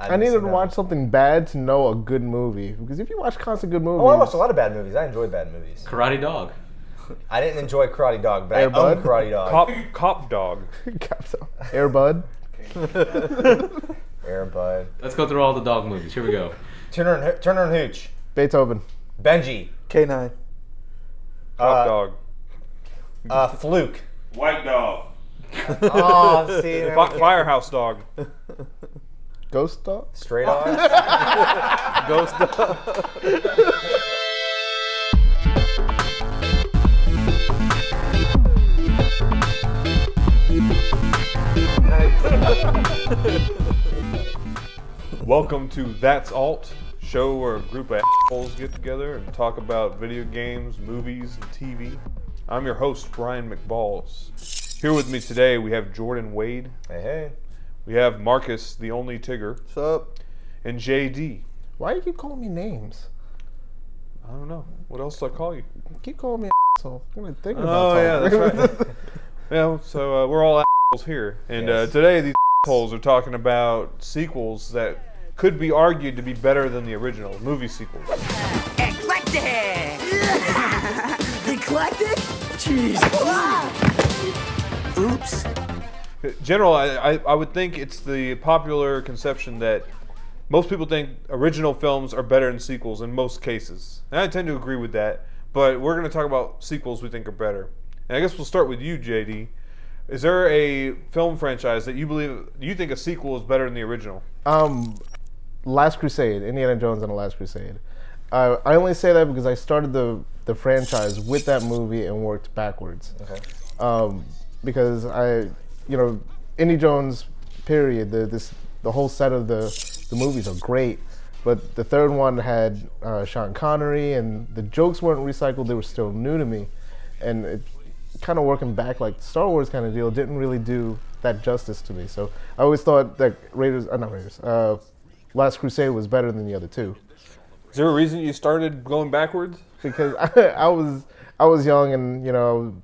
I needed to watch something bad to know a good movie. Because if you watch constant good movies... Oh, I watched a lot of bad movies. I enjoy bad movies. Karate Dog. I didn't enjoy Karate Dog, but I own Karate Dog. Cop Dog. Air Bud. Air Bud. Let's go through all the dog movies. Here we go. Turner and Hooch. Beethoven. Benji. K9. Cop Dog. Fluke. White Dog. Oh, see. Firehouse Dog. Ghost Dog? Stray Dog. Ghost Dog. Welcome to That's Alt, show where a group of assholes get together and talk about video games, movies, and TV. I'm your host, Bryan McBallz. Here with me today, we have Jordan Wade. Hey, hey. We have Marcus, TheOnlyTigger. What's up? And JD. Why do you keep calling me names? I don't know. What else do I call you? Keep calling me asshole. I'm gonna think about Oh, yeah, talking. that's right. Yeah, so we're all assholes here. And Yes. today, these assholes are talking about sequels that could be argued to be better than the original, movie sequels. Eclectic! Eclectic? Jeez. Oops. In general, I would think it's the popular conception that most people think original films are better than sequels in most cases. And I tend to agree with that, but we're going to talk about sequels we think are better. And I guess we'll start with you, JD. Is there a film franchise that you think a sequel is better than the original? Last Crusade, Indiana Jones and the Last Crusade. I only say that because I started the franchise with that movie and worked backwards. Okay. Because Indy Jones, period, the whole set of the movies are great, but the third one had Sean Connery, and the jokes weren't recycled; they were still new to me, and it kind of working back like Star Wars kind of deal didn't really do that justice to me. So I always thought that Last Crusade was better than the other two. Is there a reason you started going backwards? Because I was young and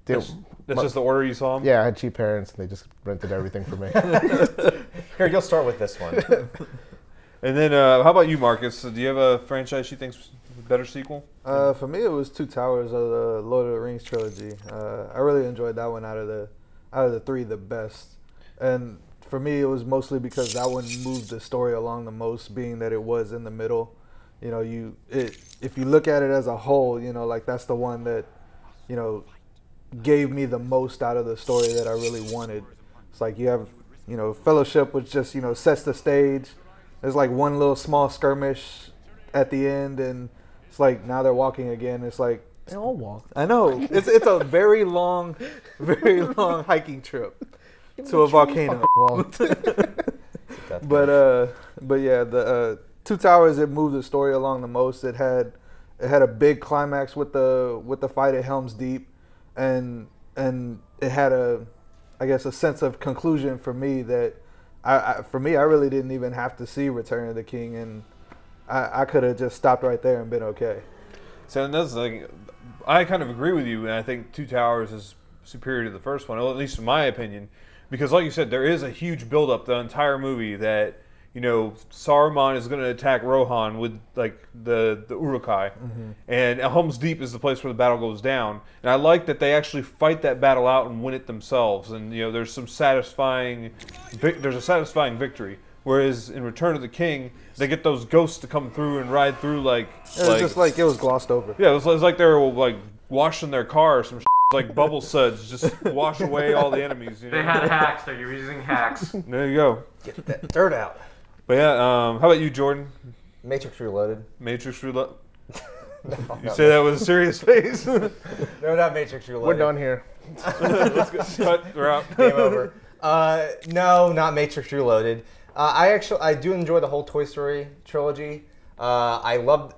That's just the order you saw them? Yeah, I had cheap parents and they just rented everything for me. Here, you'll start with this one. And then, how about you, Marcus? Do you have a franchise you think's a better sequel? For me, it was Two Towers of the Lord of the Rings trilogy. I really enjoyed that one out of the three, the best. And for me, it was mostly because that one moved the story along the most, being that it was in the middle. You know, if you look at it as a whole, like that's the one that, gave me the most out of the story that I really wanted. It's like you have, Fellowship, which just, sets the stage. There's like one little small skirmish at the end, and it's like now they're walking again. It's like They all walk. I know it's a very long hiking trip to a volcano. But yeah, the Two Towers, it moved the story along the most. It had a big climax with the fight at Helm's Deep, and it had a sense of conclusion for me that I really didn't even have to see Return of the King, and I could have just stopped right there and been okay. So that's like, I kind of agree with you, and I think Two Towers is superior to the first one, at least in my opinion, because like you said, there is a huge build-up the entire movie that, Saruman is going to attack Rohan with like the Uruk-hai, and Helm's Deep is the place where the battle goes down. And I like that they actually fight that battle out and win it themselves. And there's a satisfying victory. Whereas in Return of the King, they get those ghosts to come through and ride through It was just like it was glossed over. Yeah, it was like they were like washing their car or some shit. Like bubble suds, just wash away all the enemies. They had hacks. They're using hacks. There you go. Get that dirt out. But yeah, how about you, Jordan? Matrix Reloaded. Matrix Reloaded. No, You say that with a serious face. No, not Matrix Reloaded. We're done here. Let's go. Cut. We're out. Game over. No, not Matrix Reloaded. I do enjoy the whole Toy Story trilogy. I loved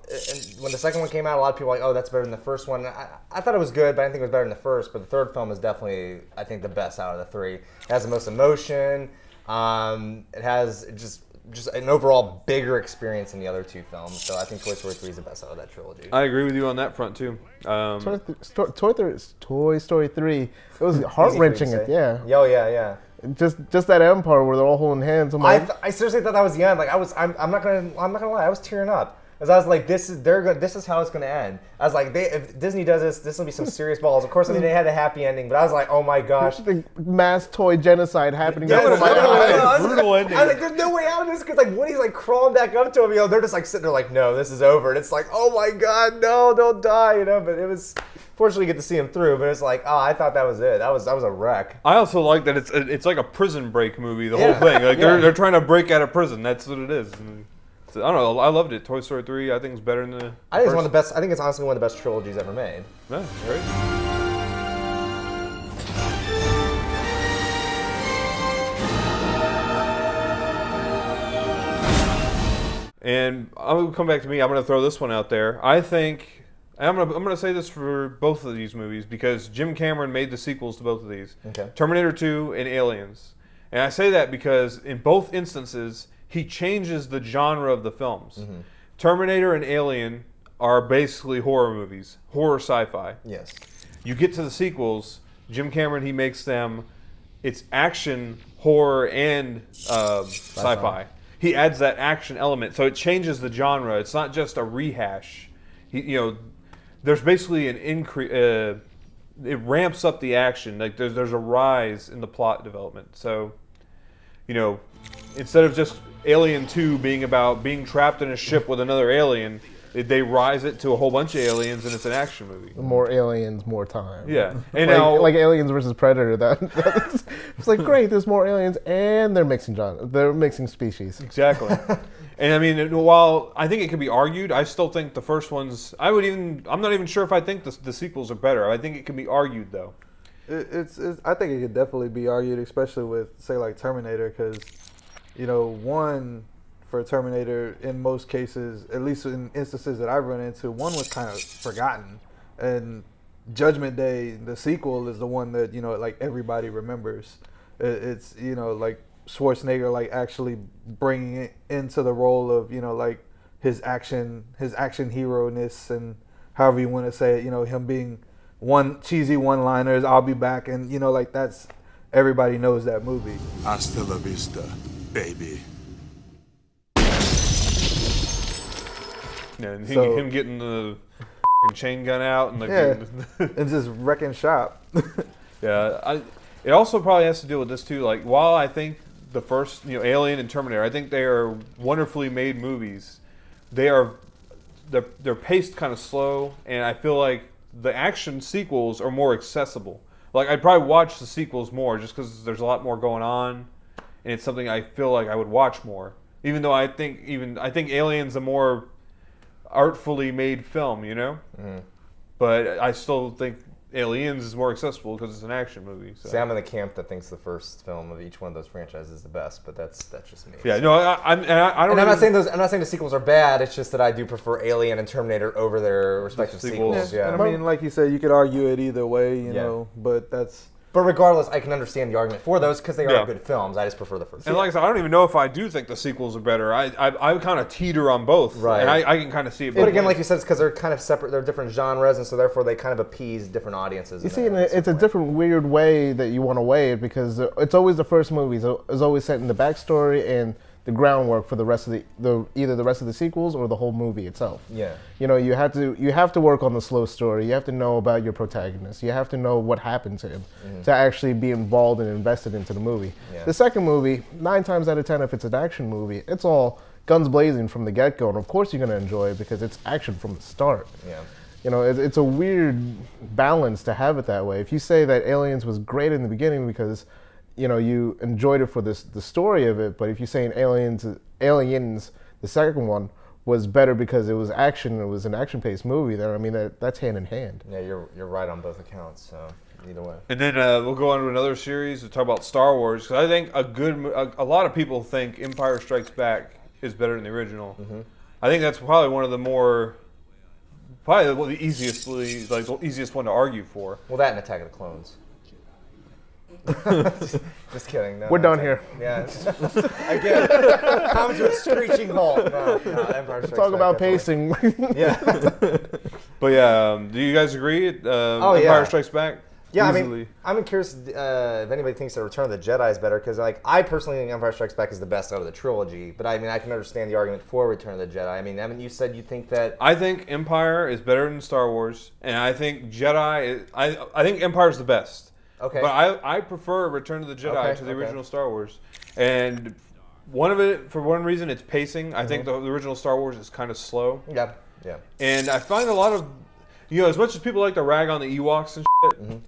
when the second one came out. A lot of people were like, "Oh, that's better than the first one." I thought it was good, but I didn't think it was better than the first. But the third film is definitely, I think, the best out of the three. It has the most emotion. It has just an overall bigger experience than the other two films. So I think Toy Story 3 is the best out of that trilogy. I agree with you on that front too. Toy Story 3, it was heart-wrenching. Yeah. Oh, yeah. just that end part where they're all holding hands. I'm like, I seriously thought that was the end. Like I'm not gonna lie, I was tearing up. Because I was like, this is how it's gonna end. I was like, if Disney does this will be some serious balls. Of course, I mean, they had a happy ending, but I was like, oh my gosh. the mass toy genocide happening. Yeah, before my eyes. Brutal ending. I was like, there's no way out of this because like Woody's like crawling back up to him, they're just like sitting there like, no, this is over, and it's like, oh my god, no, don't die, But it was fortunately you get to see him through, but it's like, oh, I thought that was it. That was a wreck. I also like that it's like a prison break movie. The whole thing, like they're trying to break out of prison. That's what it is. And I don't know. I loved it. Toy Story 3, I think, is better than the. I think it's one of the best. I think it's honestly one of the best trilogies ever made. Yeah, it's great. And I'm gonna come back to me. I'm gonna throw this one out there. I think, and I'm gonna say this for both of these movies because Jim Cameron made the sequels to both of these. Okay. Terminator 2 and Aliens. And I say that because in both instances, he changes the genre of the films. Mm-hmm. Terminator and Alien are basically horror movies, horror sci-fi. Yes. You get to the sequels, Jim Cameron, he makes them, it's action, horror, and sci-fi. He adds that action element, so it changes the genre. It's not just a rehash. There's basically an increase. It ramps up the action. Like there's a rise in the plot development. So, instead of just Alien 2 being about being trapped in a ship with another alien, they rise it to a whole bunch of aliens, and it's an action movie. More aliens, more time. Yeah, and like Aliens versus Predator. It's like great. There's more aliens, and they're mixing genre. They're mixing species. Exactly. And I mean, while I think it could be argued, I still think the first ones. I'm not even sure if I think the sequels are better. I think it can be argued though. I think it could definitely be argued, especially with say like Terminator, because one for Terminator in most cases, at least in instances that I've run into, one was kind of forgotten, and Judgment Day, the sequel, is the one that like everybody remembers. It's like Schwarzenegger like actually bringing it into the role of like his action hero-ness, and however you want to say it, him being cheesy one-liners, I'll be back, and like that's everybody knows that movie. Hasta la vista, baby. Yeah, and him getting the chain gun out and and just wrecking shop. Yeah, it also probably has to do with this too. Like, while I think the first, Alien and Terminator, I think they are wonderfully made movies. They're paced kind of slow, and I feel like the action sequels are more accessible. Like, I'd probably watch the sequels more just because there's a lot more going on, and it's something I feel like I would watch more. Even though I think Alien's a more artfully made film, Mm-hmm. But I still think Aliens is more accessible because it's an action movie. So. See, I'm in the camp that thinks the first film of each one of those franchises is the best, but that's just me. Yeah, no, I don't. And I'm not saying the sequels are bad. It's just that I do prefer Alien and Terminator over their respective sequels. Yeah. I mean, like you said, you could argue it either way, you know, but that's. But regardless, I can understand the argument for those because they are good films. I just prefer the first. And like I said, I don't even know if I do think the sequels are better. I kind of teeter on both. Right. And I can kind of see it. But again, like you said, it's because they're kind of separate. They're different genres, and so therefore they kind of appease different audiences. You see, it's a different weird way that you want to weigh it because it's always the first movie. So it's always set in the backstory and the groundwork for the rest of either the rest of the sequels or the whole movie itself. Yeah. You have to work on the slow story. You have to know about your protagonist. You have to know what happened to him to actually be involved and invested into the movie. Yeah. The second movie, 9 times out of 10, if it's an action movie, it's all guns blazing from the get-go, and of course you're going to enjoy it because it's action from the start. Yeah. It's a weird balance to have it that way. If you say that Aliens was great in the beginning because you enjoyed it for the story of it, but if you're saying Aliens, the second one, was better because it was action, it was an action-paced movie, then I mean that's hand in hand. Yeah, you're right on both accounts. So either way. And then we'll go on to another series to talk about Star Wars because I think a lot of people think Empire Strikes Back is better than the original. Mm-hmm. I think that's probably one of the the easiest one to argue for. Well, that and Attack of the Clones. Just kidding. No, we're done here. Yeah. Again, comes to a screeching halt. No, Empire Strikes Talk Back, about definitely. pacing. Yeah. But yeah, do you guys agree? Empire Strikes Back. Yeah, easily. I mean, I'm curious if anybody thinks that Return of the Jedi is better, because like I personally think Empire Strikes Back is the best out of the trilogy. But I mean, I can understand the argument for Return of the Jedi. I mean, Evan, you said you think that I think Empire is better than Star Wars, and I think Jedi. I think Empire's the best. Okay. But I prefer Return of the Jedi to the original Star Wars, and one of it for one reason it's pacing. I think the original Star Wars is kind of slow. yeah. And I find a lot of, as much as people like to rag on the Ewoks and shit,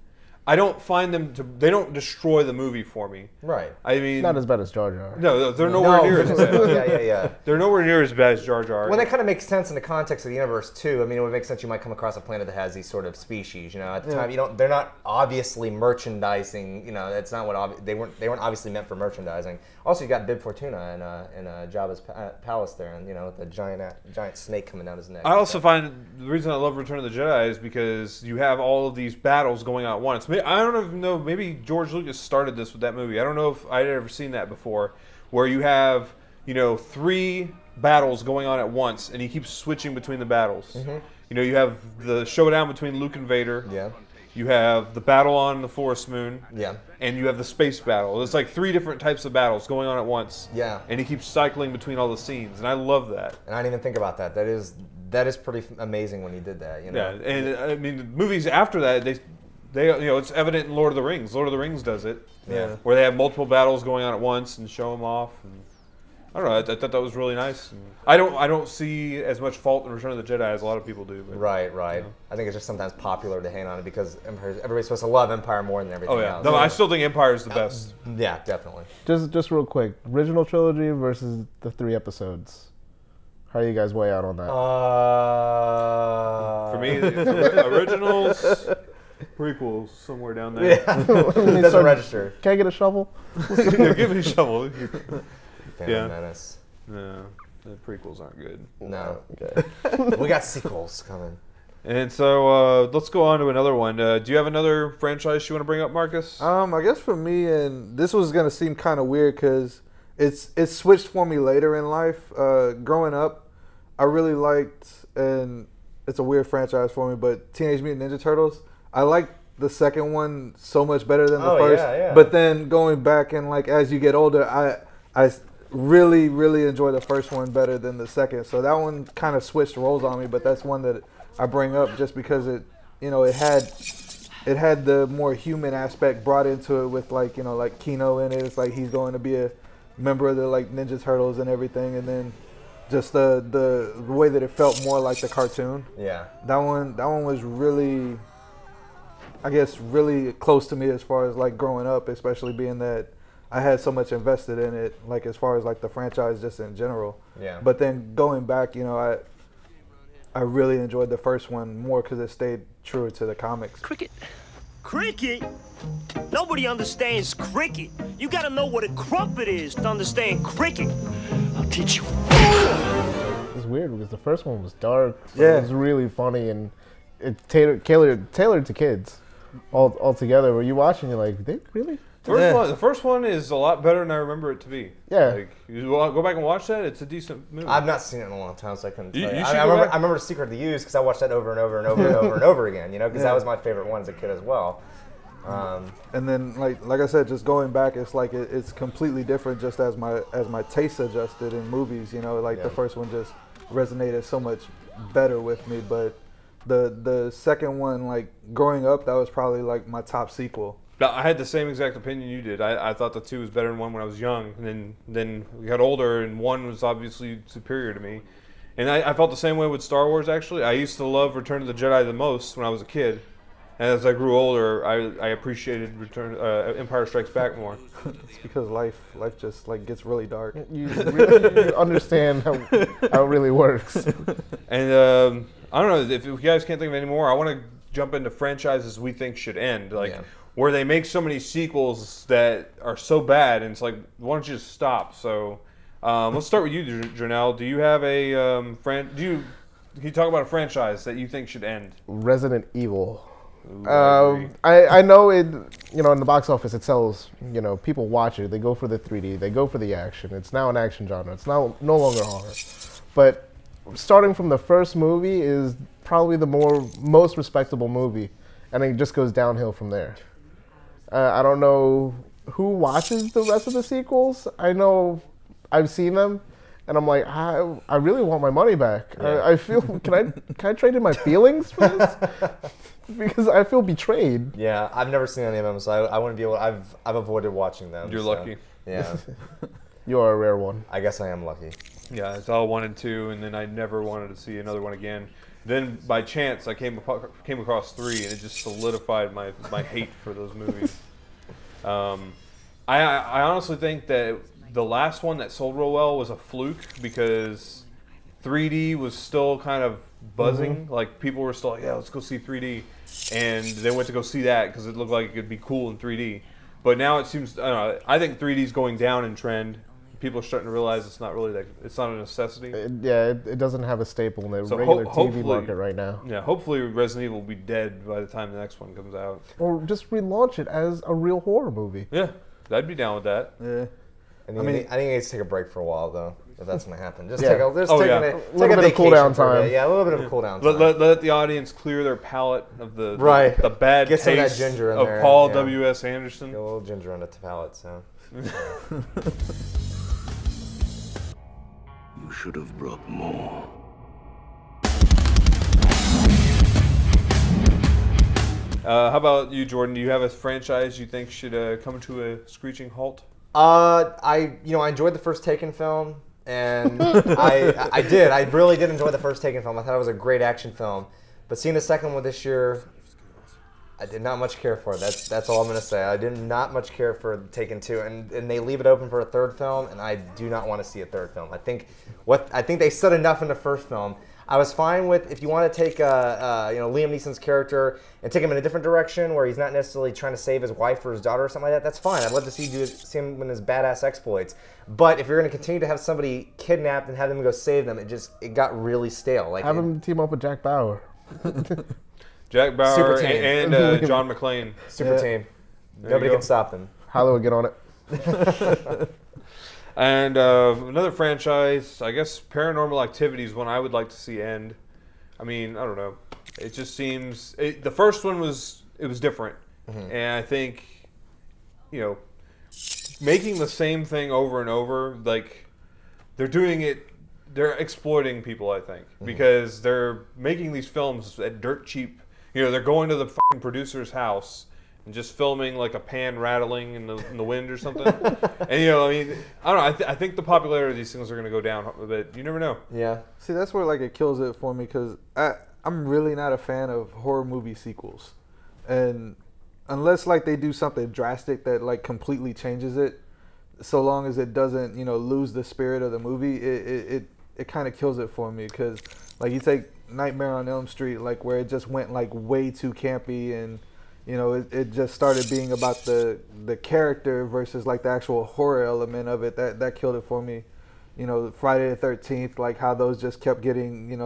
I don't find them they don't destroy the movie for me. Right. I mean, Not as bad as Jar Jar. no, they're nowhere near as bad. Yeah. They're nowhere near as bad as Jar Jar. Well, that kind of makes sense in the context of the universe too. I mean, it would make sense you might come across a planet that has these sort of species. At the time, they're not obviously merchandising. That's not what they weren't obviously meant for merchandising. Also, you got Bib Fortuna in Jabba's palace there, and with the giant snake coming down his neck. I also find the reason I love Return of the Jedi is because you have all of these battles going on at once. I don't even know, maybe George Lucas started this with that movie. I don't know if I'd ever seen that before, where you have, 3 battles going on at once, and he keeps switching between the battles. You have the showdown between Luke and Vader. Yeah. You have the battle on the Forest Moon. Yeah. And you have the space battle. It's like 3 different types of battles going on at once. Yeah. And he keeps cycling between all the scenes, and I love that. And I didn't even think about that. That is pretty amazing when he did that. Yeah, and I mean, movies after that, they it's evident in Lord of the Rings. Lord of the Rings does it. Yeah. Where they have multiple battles going on at once and show them off. And I don't know. I thought that was really nice. And I don't see as much fault in Return of the Jedi as a lot of people do. But, Right. I think it's just sometimes popular to hate on it because everybody's supposed to love Empire more than everything Oh yeah. else. No, I still think Empire is the best. Yeah, definitely. Just real quick, original trilogy versus the 3 episodes. How do you guys weigh out on that? For me, it's originals, prequels, somewhere down there. Yeah. It doesn't register. Can I get a shovel? Yeah, give me a shovel. Phantom Menace. No, the prequels aren't good. No. Okay. We got sequels coming. And so let's go on to another one. Do you have another franchise you want to bring up, Marcus? I guess for me, and this was gonna seem kind of weird because it's switched for me later in life. Growing up, I really liked, and it's a weird franchise for me, but Teenage Mutant Ninja Turtles. I liked the second one so much better than the first. Yeah. But then going back and as you get older, I really, really enjoy the first one better than the second. So that one kind of switched roles on me, but that's one that I bring up just because it had the more human aspect brought into it with like Kino in it. It's like he's going to be a member of the Ninja Turtles and everything, and then just the way that it felt more like the cartoon. Yeah. That one was really, I guess, really close to me as far as growing up, especially being that I had so much invested in it, as far as the franchise just in general. Yeah. But then going back, I really enjoyed the first one more because it stayed truer to the comics. Cricket? Cricket? Nobody understands cricket. You gotta know what a crumpet is to understand cricket. I'll teach you. It's weird because the first one was dark. Yeah. It was really funny and it tailored to kids all together. Where you watching, you're like, they really? The first one is a lot better than I remember it to be. Yeah. You go back and watch that. It's a decent movie. I've not seen it in a long time, so I couldn't tell you. I remember The Secret of the Use because I watched that over and over and over and over and over again, because that was my favorite one as a kid as well. And then, like I said, just going back, it's it's completely different just as my taste adjusted in movies. The first one just resonated so much better with me, but the second one, growing up, that was probably my top sequel. I had the same exact opinion you did. I thought the 2 was better than 1 when I was young, and then we got older, and 1 was obviously superior to me. And I felt the same way with Star Wars, actually. I used to love Return of the Jedi the most when I was a kid. And as I grew older, I appreciated Empire Strikes Back more. It's because life just gets really dark. You really understand how it really works. And I don't know, if you guys can't think of any more, I want to jump into franchises we think should end. Where they make so many sequels that are so bad, and it's like, why don't you just stop? So let's start with you, Journel. Do you have a can you talk about a franchise that you think should end? Resident Evil. Ooh, I know it. In the box office it sells. People watch it. They go for the 3D. They go for the action. It's now an action genre. It's now no longer horror. But starting from the first movie is probably the most respectable movie. and it just goes downhill from there. I don't know who watches the rest of the sequels. I know I've seen them, and I'm like, I really want my money back. Yeah. I feel can I trade in my feelings for this? Because I feel betrayed. Yeah, I've never seen any of them, so I wouldn't be able. I've avoided watching them. You're so, lucky. Yeah, You are a rare one. I guess I am lucky. Yeah, it's all 1 and 2, and then I never wanted to see another one again. Then by chance I came across 3, and it just solidified my hate for those movies. I honestly think that the last one that sold real well was a fluke because 3D was still kind of buzzing. Like people were still like, yeah, let's go see 3D, and they went to go see that because it looked like it could be cool in 3D. But now it seems, I don't know, I think 3D is going down in trend. People are starting to realize it's not really it's not a necessity. It doesn't have a staple in the So regular hopefully- TV market right now. Yeah, hopefully Resident Evil will be dead by the time the next one comes out. Or just relaunch it as a real horror movie. Yeah, I'd be down with that. Yeah. I think it needs to take a break for a while, though, if that's going to happen. Just Yeah. take a little bit of cool vacation down for a bit. time. Yeah, a little bit of a cool down time. Let the audience clear their palate of the bad Get some of that taste ginger in of there, Paul yeah. W.S. Anderson. Get a little ginger on the palate, so. You should have brought more. How about you, Jordan? Do you have a franchise you think should come to a screeching halt? I enjoyed the first Taken film, and I really did enjoy the first Taken film. I thought it was a great action film, but seeing the second one this year, I did not much care for it. That's all I'm gonna say. I did not much care for Taken 2, and they leave it open for a third film, and I do not want to see a third film. I think they said enough in the first film. I was fine with if you want to take Liam Neeson's character and take him in a different direction where he's not necessarily trying to save his wife or his daughter or something like that. That's fine. I'd love to see him in his badass exploits. But if you're going to continue to have somebody kidnapped and have them go save them, it got really stale. Like Have him team up with Jack Bauer. Jack Bauer Super team. and John McClane. Super team. There Nobody you go. can stop them. Hollywood would get on it. And another franchise, I guess Paranormal Activity is one I would like to see end. I mean, I don't know. It just seems the first one was different, and I think making the same thing over and over, like they're doing it. They're exploiting people, I think, because they're making these films at dirt cheap. They're going to the fucking producer's house and just filming like a pan rattling in the wind or something. And I mean, I don't know. I think the popularity of these things are going to go down, but you never know. Yeah. See, that's where it kills it for me because I'm really not a fan of horror movie sequels, and unless they do something drastic that completely changes it, so long as it doesn't lose the spirit of the movie, it kind of kills it for me because you take Nightmare on Elm Street where it just went way too campy and it just started being about the character versus the actual horror element of it. That killed it for me. Friday the 13th, how those just kept getting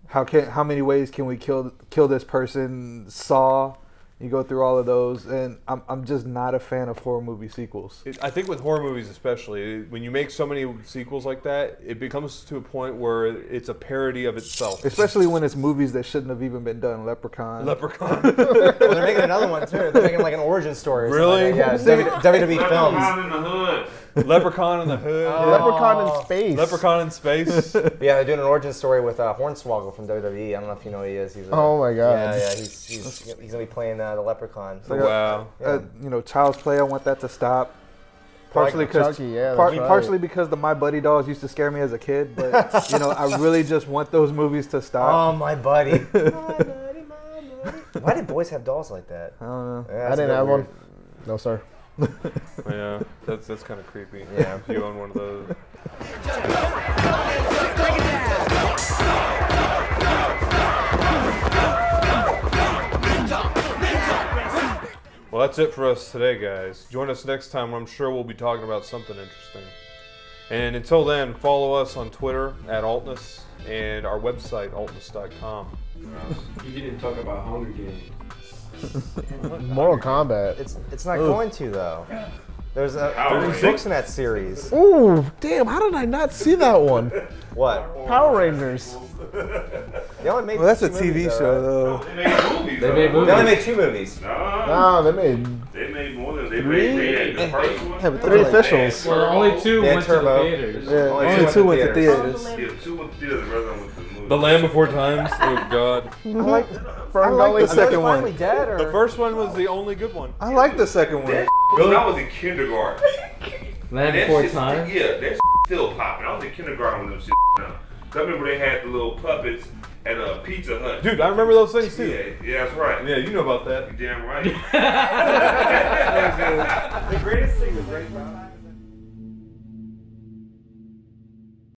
how many ways can we kill this person? Saw. You go through all of those, and I'm just not a fan of horror movie sequels. I think with horror movies especially, when you make so many sequels like that, it becomes to a point where it's a parody of itself. Especially when it's movies that shouldn't have even been done. Leprechaun. Well, they're making another one too. They're making an origin story. Or Really? Yeah, WWE Films. Leprechaun in the Hood. Leprechaun in the Hood. Leprechaun in space. Leprechaun in space. Yeah, they're doing an origin story with Hornswoggle from WWE. I don't know if you know who he is. Oh my God. Yeah, he's gonna be playing the Leprechaun. So, Wow. Child's Play. I want that to stop. Partially because Chucky, yeah, that's right. partially because the My Buddy dolls used to scare me as a kid, but I really just want those movies to stop. Oh, my buddy. My buddy, my buddy. Why did boys have dolls like that? I don't know. Yeah, I didn't have one. No, sir. Yeah, that's kind of creepy. Yeah. If you own one of those. Well, that's it for us today, guys. Join us next time where I'm sure we'll be talking about something interesting. And until then, follow us on Twitter at Ultness and our website, ultness.com. You didn't talk about Hunger Games. Mortal Kombat. It's not going to, though. There's books in that series. Ooh, damn! How did I not see that one? What? Power Rangers. They only made Well, that's a two TV movies, show, though, right? though. They made movies. They made movies. They only made 2 movies. No, they made They made more than they Three? made the first one. Yeah, but three those are like- officials. Well, only 2 They had went to the Turbo. theaters. Yeah, Only only two two went went to to theaters. theaters. Yeah, 2 with the theater, the other one with the movie. The Land Before Times. Oh God. I like Fern the Gully. second one. Finally dead, or? The first one was the only good one. I like the second one. That when I was in kindergarten. Land That Before shit's- Time. Yeah, that still popping. I was in kindergarten when them shit now. I remember they had the little puppets at a Pizza Hut. Dude, I remember those things too. Yeah, that's right. Yeah, you know about that. You damn right. The greatest thing, the great